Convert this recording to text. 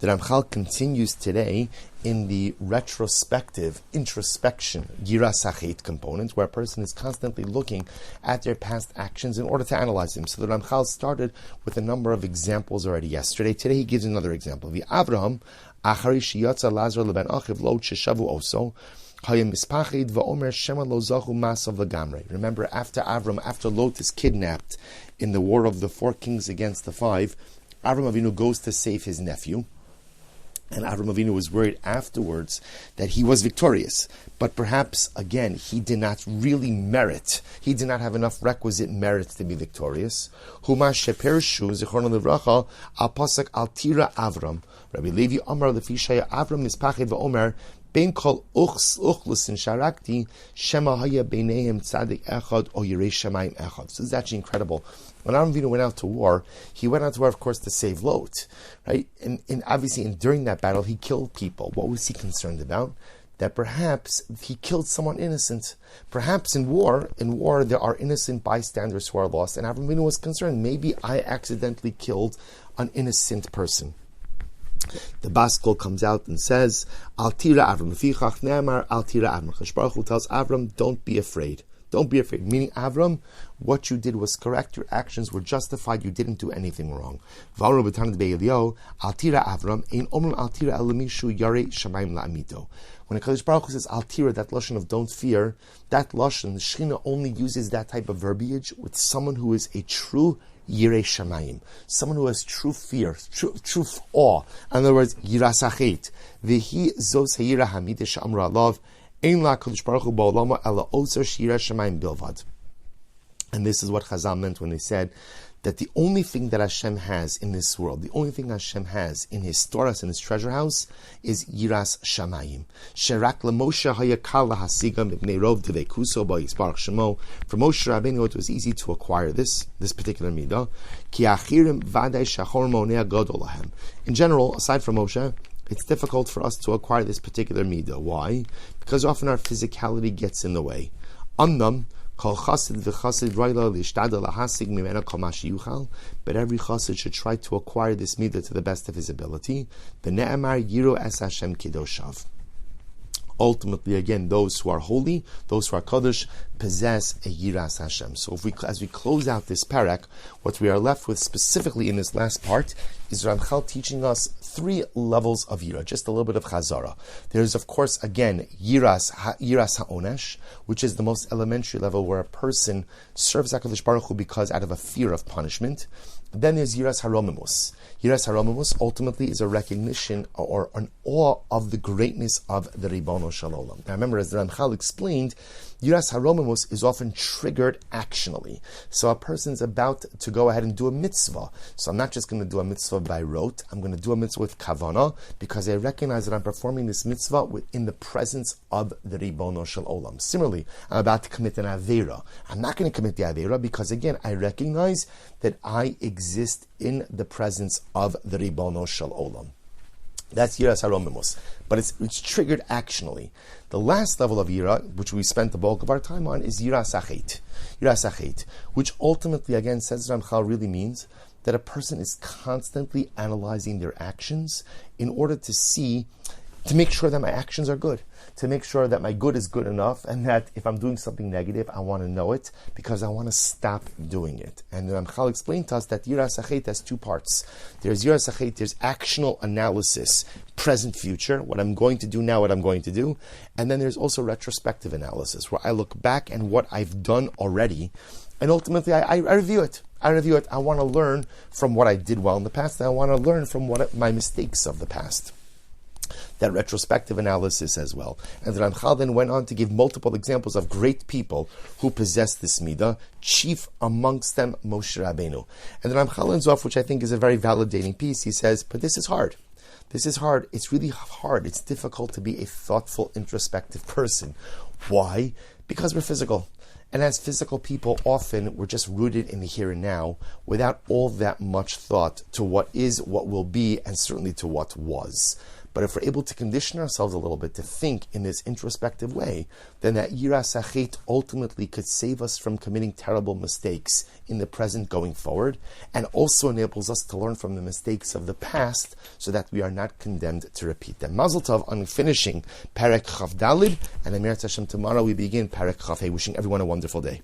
The Ramchal continues today in the retrospective, introspection, yiras hachet component, where a person is constantly looking at their past actions in order to analyze them. So the Ramchal started with a number of examples already yesterday. Today he gives another example. The Avraham, achari sheyatza Lazar leben achiv lo sheshavu oso, remember, after Avram, after Lot is kidnapped in the war of the 4 kings against the 5, Avram Avinu goes to save his nephew. And Avram Avinu was worried afterwards that he was victorious. But perhaps, again, he did not really merit. He did not have enough requisite merit to be victorious. Huma shepershu zichrono livracha al pasuk al tira Avram. Rabbi Levi Amar lefishaya Avram mispached va'omer Ben kol uchlusin sharakti shema haya beineim tzadik echad or yirei shamayim echad. So this is actually incredible. When Avram Avinu went out to war, he went out to war, of course, to save Lot, right? And obviously, during that battle, he killed people. What was he concerned about? That perhaps he killed someone innocent. Perhaps in war, there are innocent bystanders who are lost, and Avram Avinu was concerned. Maybe I accidentally killed an innocent person. The Baskol comes out and says, Al tira Avram. Lefichach ne'amar Al tira Avram. Kadosh Baruch Hu tells Avram, don't be afraid. Don't be afraid. Meaning, Avram, what you did was correct. Your actions were justified. You didn't do anything wrong. V'amru b'tanat be'Eliyahu, Al tira Avram, ein omrim Al tira el mishu yarei shamayim la'amito. When a Kadosh Baruch Hu says Al tira, that lashon of don't fear, that lashon, the Shechina only uses that type of verbiage with someone who is a true Yirei Shamayim, someone who has true fear, true awe. In other words, yiras hachet. V'hi zos ha'yira hamideh she'amru alav, ein la Kadosh Baruch Hu ba'olamo ela ozer she'yira shamayim bilvad. And this is what Chazal meant when they said that the only thing that Hashem has in this world, the only thing Hashem has in His storas, in His treasure house, is Yiras Shamayim. Sherak leMoshe hayakal lahasiga mipnei rov devekuso ba'yisbarach shemo. For Moshe Rabbeinu, it was easy to acquire this particular midah. Ki achirim vadei shachor monei gadol lahem. In general, aside from Moshe, it's difficult for us to acquire this particular midah. Why? Because often our physicality gets in the way. But every chassid should try to acquire this midah to the best of his ability. Ultimately, again, those who are holy, those who are Kaddish, possess a Yiras Hashem. So as we close out this parak, what we are left with specifically in this last part is Ramchal teaching us 3 levels of Yira, just a little bit of Chazara. There's, of course, again, Yiras HaOnesh, which is the most elementary level where a person serves HaKadosh Baruch Hu because out of a fear of punishment. Then there's Yiras HaRomimus. Yiras HaRomimus ultimately is a recognition or an awe of the greatness of the Ribono Shel Olam. Now remember, as the Ramchal explained, Yiras HaRomimus is often triggered actionally. So a person's about to go ahead and do a mitzvah. So I'm not just going to do a mitzvah by rote, I'm going to do a mitzvah with kavanah, because I recognize that I'm performing this mitzvah in the presence of the Ribono Shel Olam. Similarly, I'm about to commit an Aveira. I'm not going to commit the Aveira because, again, I recognize that I exist in the presence of the Ribono Shel Olam. That's Yiras HaRomimus. But it's triggered actionally. The last level of Yira, which we spent the bulk of our time on, is Yiras Hachet. Yiras Hachet, which ultimately, again, says Ramchal, really means that a person is constantly analyzing their actions in order to make sure that my actions are good, to make sure that my good is good enough, and that if I'm doing something negative, I want to know it because I want to stop doing it. And Ramchal explained to us that Yiras Hachet has 2 parts. There's Yiras Hachet, there's actional analysis, present, future, what I'm going to do now, what I'm going to do. And then there's also retrospective analysis, where I look back and what I've done already, and ultimately I review it. I want to learn from what I did well in the past, and I want to learn from my mistakes of the past. That retrospective analysis as well. And the Ramchal then went on to give multiple examples of great people who possess this midah, chief amongst them Moshe Rabbeinu. And the Ramchal ends off, which I think is a very validating piece. He says, but this is hard. This is hard. It's really hard. It's difficult to be a thoughtful, introspective person. Why? Because we're physical. And as physical people, often we're just rooted in the here and now without all that much thought to what is, what will be, and certainly to what was. But if we're able to condition ourselves a little bit to think in this introspective way, then that yiras hachet ultimately could save us from committing terrible mistakes in the present going forward, and also enables us to learn from the mistakes of the past so that we are not condemned to repeat them. Mazel tov on finishing Perek Chav Dalid, and Emir Hashem tomorrow we begin Perek Chav Hey. Wishing everyone a wonderful day.